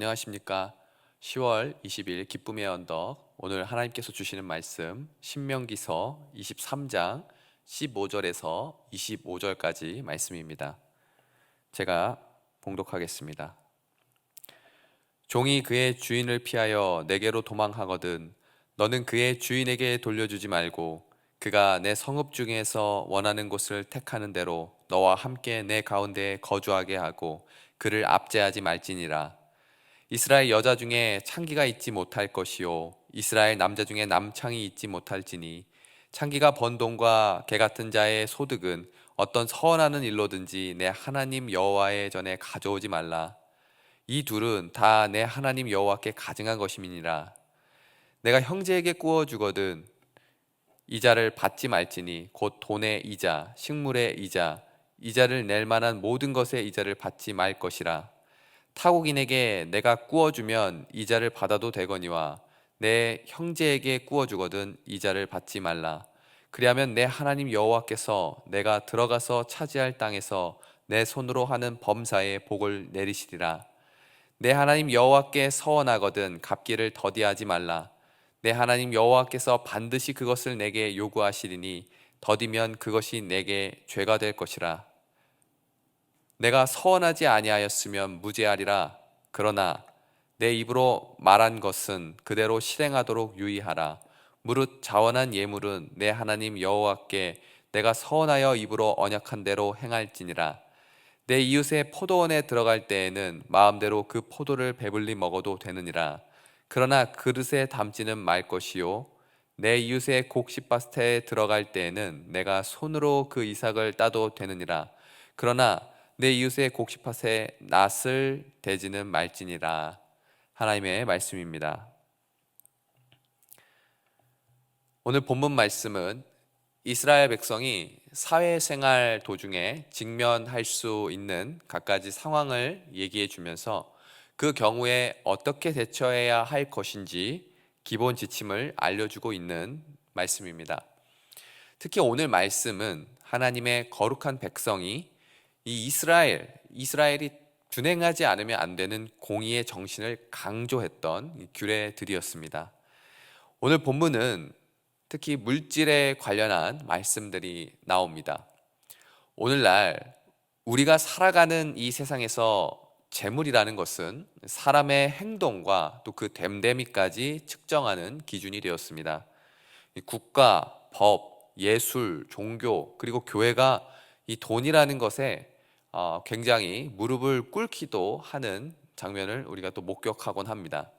안녕하십니까. 10월 20일 기쁨의 언덕, 오늘 하나님께서 주시는 말씀 신명기서 23장 15절에서 25절까지 말씀입니다. 제가 봉독하겠습니다. 종이 그의 주인을 피하여 내게로 도망하거든 너는 그의 주인에게 돌려주지 말고 그가 내 성읍 중에서 원하는 곳을 택하는 대로 너와 함께 내 가운데 거주하게 하고 그를 압제하지 말지니라. 이스라엘 여자 중에 창기가 있지 못할 것이요 이스라엘 남자 중에 남창이 있지 못할지니 창기가 번 돈과 개 같은 자의 소득은 어떤 서원하는 일로든지 내 하나님 여호와의 전에 가져오지 말라. 이 둘은 다 내 하나님 여호와께 가증한 것임이니라. 내가 형제에게 구워 주거든 이자를 받지 말지니 곧 돈의 이자, 식물의 이자, 이자를 낼 만한 모든 것의 이자를 받지 말 것이라. 타국인에게 내가 구워주면 이자를 받아도 되거니와 내 형제에게 구워주거든 이자를 받지 말라. 그리하면 내 하나님 여호와께서 내가 들어가서 차지할 땅에서 내 손으로 하는 범사에 복을 내리시리라. 내 하나님 여호와께 서원하거든 갚기를 더디하지 말라. 내 하나님 여호와께서 반드시 그것을 내게 요구하시리니 더디면 그것이 내게 죄가 될 것이라. 내가 서원하지 아니하였으면 무죄하리라. 그러나 내 입으로 말한 것은 그대로 실행하도록 유의하라. 무릇 자원한 예물은 내 하나님 여호와께 내가 서원하여 입으로 언약한 대로 행할지니라. 내 이웃의 포도원에 들어갈 때에는 마음대로 그 포도를 배불리 먹어도 되느니라. 그러나 그릇에 담지는 말 것이요 내 이웃의 곡식밭에 들어갈 때에는 내가 손으로 그 이삭을 따도 되느니라. 그러나 내 이웃의 곡식밭에 낫을 대지는 말지니라. 하나님의 말씀입니다. 오늘 본문 말씀은 이스라엘 백성이 사회생활 도중에 직면할 수 있는 갖가지 상황을 얘기해 주면서 그 경우에 어떻게 대처해야 할 것인지 기본 지침을 알려주고 있는 말씀입니다. 특히 오늘 말씀은 하나님의 거룩한 백성이 이 이스라엘이 준행하지 않으면 안 되는 공의의 정신을 강조했던 규례들이었습니다. 오늘 본문은 특히 물질에 관련한 말씀들이 나옵니다. 오늘날 우리가 살아가는 이 세상에서 재물이라는 것은 사람의 행동과 또 그 됨됨이까지 측정하는 기준이 되었습니다. 국가, 법, 예술, 종교, 그리고 교회가 이 돈이라는 것에 굉장히 무릎을 꿇기도 하는 장면을 우리가 또 목격하곤 합니다.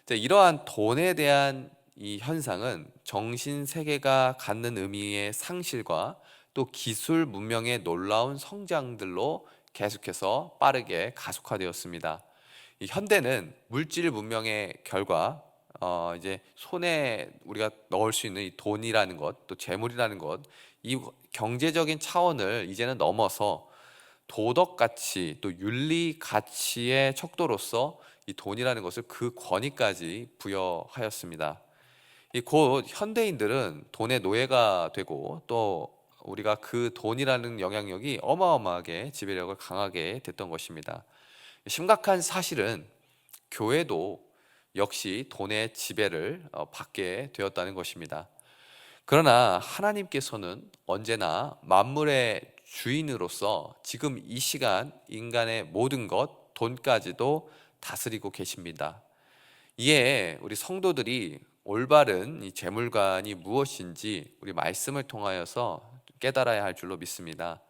이러한 돈에 대한 이 현상은 정신 세계가 갖는 의미의 상실과 또 기술 문명의 놀라운 성장들로 계속해서 빠르게 가속화되었습니다. 이 현대는 물질 문명의 결과 이제 손에 우리가 넣을 수 있는 이 돈이라는 것, 또 재물이라는 것, 이 경제적인 차원을 이제는 넘어서 도덕 가치 또 윤리 가치의 척도로서 이 돈이라는 것을 그 권위까지 부여하였습니다. 이 곧 현대인들은 돈의 노예가 되고 또 우리가 그 돈이라는 영향력이 어마어마하게 지배력을 강하게 됐던 것입니다. 심각한 사실은 교회도 역시 돈의 지배를 받게 되었다는 것입니다. 그러나 하나님께서는 언제나 만물의 주인으로서 지금 이 시간 인간의 모든 것, 돈까지도 다스리고 계십니다. 이에 우리 성도들이 올바른 이 재물관이 무엇인지 우리 말씀을 통하여서 깨달아야 할 줄로 믿습니다.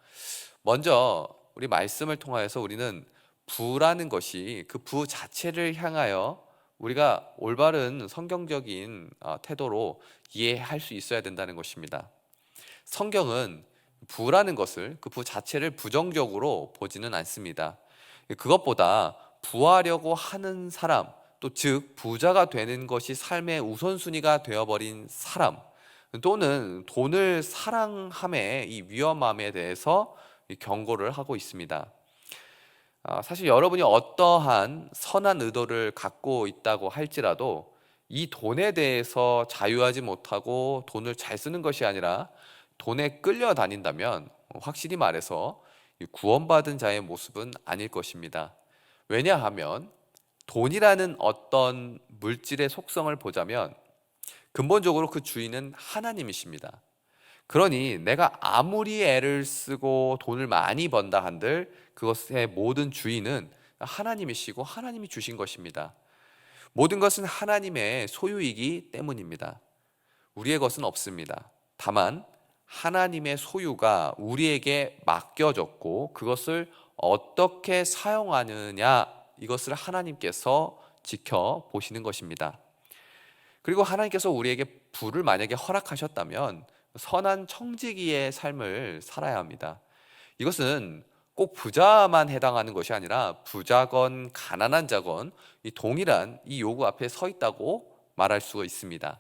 먼저 우리 말씀을 통하여서 우리는 부라는 것이 그 부 자체를 향하여 우리가 올바른 성경적인 태도로 이해할 수 있어야 된다는 것입니다. 성경은 부라는 것을 그 부 자체를 부정적으로 보지는 않습니다. 그것보다 부하려고 하는 사람, 또 즉 부자가 되는 것이 삶의 우선순위가 되어버린 사람, 또는 돈을 사랑함의 이 위험함에 대해서 경고를 하고 있습니다. 사실 여러분이 어떠한 선한 의도를 갖고 있다고 할지라도 이 돈에 대해서 자유하지 못하고 돈을 잘 쓰는 것이 아니라 돈에 끌려다닌다면 확실히 말해서 구원받은 자의 모습은 아닐 것입니다. 왜냐하면 돈이라는 어떤 물질의 속성을 보자면 근본적으로 그 주인은 하나님이십니다. 그러니 내가 아무리 애를 쓰고 돈을 많이 번다 한들 그것의 모든 주인은 하나님이시고 하나님이 주신 것입니다. 모든 것은 하나님의 소유이기 때문입니다. 우리의 것은 없습니다. 다만 하나님의 소유가 우리에게 맡겨졌고 그것을 어떻게 사용하느냐, 이것을 하나님께서 지켜보시는 것입니다. 그리고 하나님께서 우리에게 부를 만약에 허락하셨다면 선한 청지기의 삶을 살아야 합니다. 이것은 꼭 부자만 해당하는 것이 아니라 부자건 가난한 자건 이 동일한 이 요구 앞에 서 있다고 말할 수 있습니다.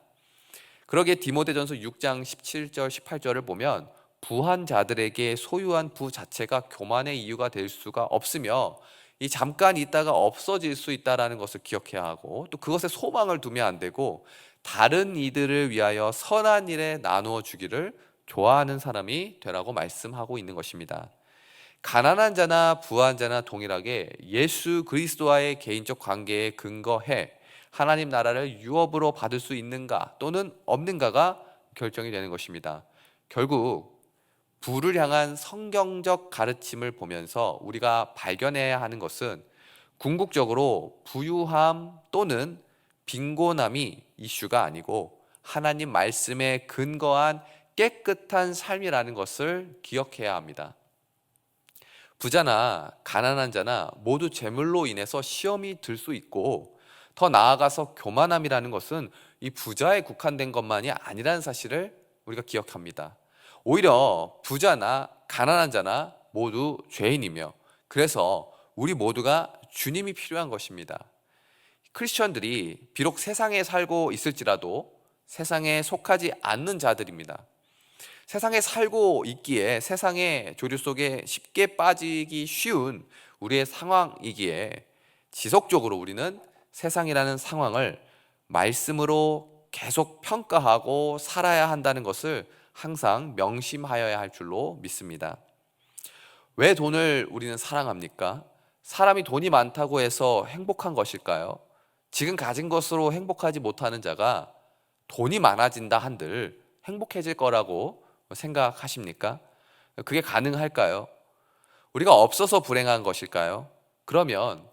그러기에 디모데전서 6장 17절 18절을 보면 부한 자들에게 소유한 부 자체가 교만의 이유가 될 수가 없으며 이 잠깐 있다가 없어질 수 있다는 것을 기억해야 하고, 또 그것에 소망을 두면 안 되고 다른 이들을 위하여 선한 일에 나누어 주기를 좋아하는 사람이 되라고 말씀하고 있는 것입니다. 가난한 자나 부한 자나 동일하게 예수 그리스도와의 개인적 관계에 근거해 하나님 나라를 유업으로 받을 수 있는가 또는 없는가가 결정이 되는 것입니다. 결국 부를 향한 성경적 가르침을 보면서 우리가 발견해야 하는 것은 궁극적으로 부유함 또는 빈곤함이 이슈가 아니고 하나님 말씀에 근거한 깨끗한 삶이라는 것을 기억해야 합니다. 부자나 가난한 자나 모두 재물로 인해서 시험이 들 수 있고, 더 나아가서 교만함이라는 것은 이 부자에 국한된 것만이 아니라는 사실을 우리가 기억합니다. 오히려 부자나 가난한 자나 모두 죄인이며, 그래서 우리 모두가 주님이 필요한 것입니다. 크리스천들이 비록 세상에 살고 있을지라도 세상에 속하지 않는 자들입니다. 세상에 살고 있기에 세상의 조류 속에 쉽게 빠지기 쉬운 우리의 상황이기에 지속적으로 우리는 세상이라는 상황을 말씀으로 계속 평가하고 살아야 한다는 것을 항상 명심하여야 할 줄로 믿습니다. 왜 돈을 우리는 사랑합니까? 사람이 돈이 많다고 해서 행복한 것일까요? 지금 가진 것으로 행복하지 못하는 자가 돈이 많아진다 한들 행복해질 거라고 생각하십니까? 그게 가능할까요? 우리가 없어서 불행한 것일까요? 그러면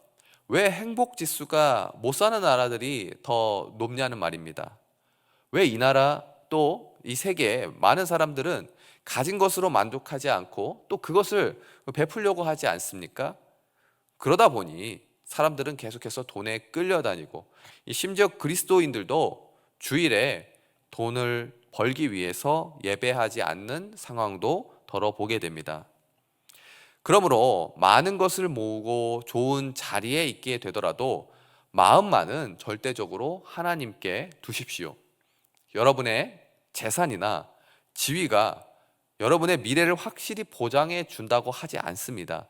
왜 행복 지수가 못 사는 나라들이 더 높냐는 말입니다. 왜 이 나라 또 이 세계의 많은 사람들은 가진 것으로 만족하지 않고 또 그것을 베풀려고 하지 않습니까? 그러다 보니 사람들은 계속해서 돈에 끌려다니고, 심지어 그리스도인들도 주일에 돈을 벌기 위해서 예배하지 않는 상황도 덜어보게 됩니다. 그러므로 많은 것을 모으고 좋은 자리에 있게 되더라도 마음만은 절대적으로 하나님께 두십시오. 여러분의 재산이나 지위가 여러분의 미래를 확실히 보장해 준다고 하지 않습니다.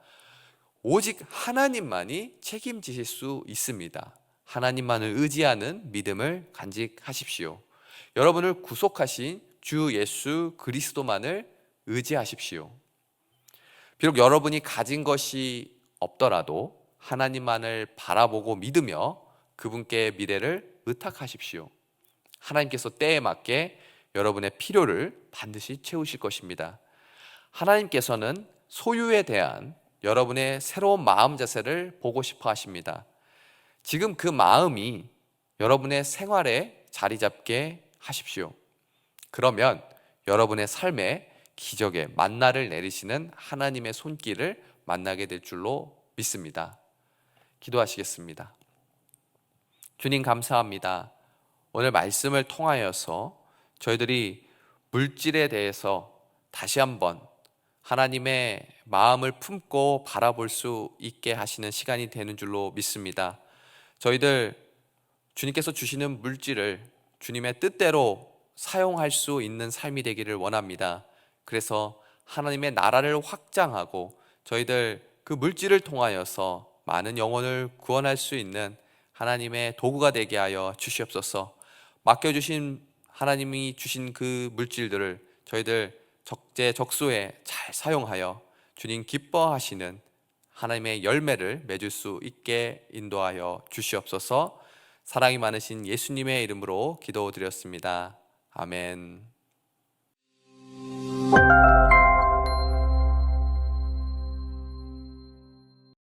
오직 하나님만이 책임지실 수 있습니다. 하나님만을 의지하는 믿음을 간직하십시오. 여러분을 구속하신 주 예수 그리스도만을 의지하십시오. 비록 여러분이 가진 것이 없더라도 하나님만을 바라보고 믿으며 그분께 미래를 의탁하십시오. 하나님께서 때에 맞게 여러분의 필요를 반드시 채우실 것입니다. 하나님께서는 소유에 대한 여러분의 새로운 마음 자세를 보고 싶어 하십니다. 지금 그 마음이 여러분의 생활에 자리 잡게 하십시오. 그러면 여러분의 삶에 기적의 만나를 내리시는 하나님의 손길을 만나게 될 줄로 믿습니다. 기도하시겠습니다. 주님 감사합니다. 오늘 말씀을 통하여서 저희들이 물질에 대해서 다시 한번 하나님의 마음을 품고 바라볼 수 있게 하시는 시간이 되는 줄로 믿습니다. 저희들 주님께서 주시는 물질을 주님의 뜻대로 사용할 수 있는 삶이 되기를 원합니다. 그래서 하나님의 나라를 확장하고 저희들 그 물질을 통하여서 많은 영혼을 구원할 수 있는 하나님의 도구가 되게 하여 주시옵소서. 맡겨주신 하나님이 주신 그 물질들을 저희들 적재적소에 잘 사용하여 주님 기뻐하시는 하나님의 열매를 맺을 수 있게 인도하여 주시옵소서. 사랑이 많으신 예수님의 이름으로 기도드렸습니다. 아멘.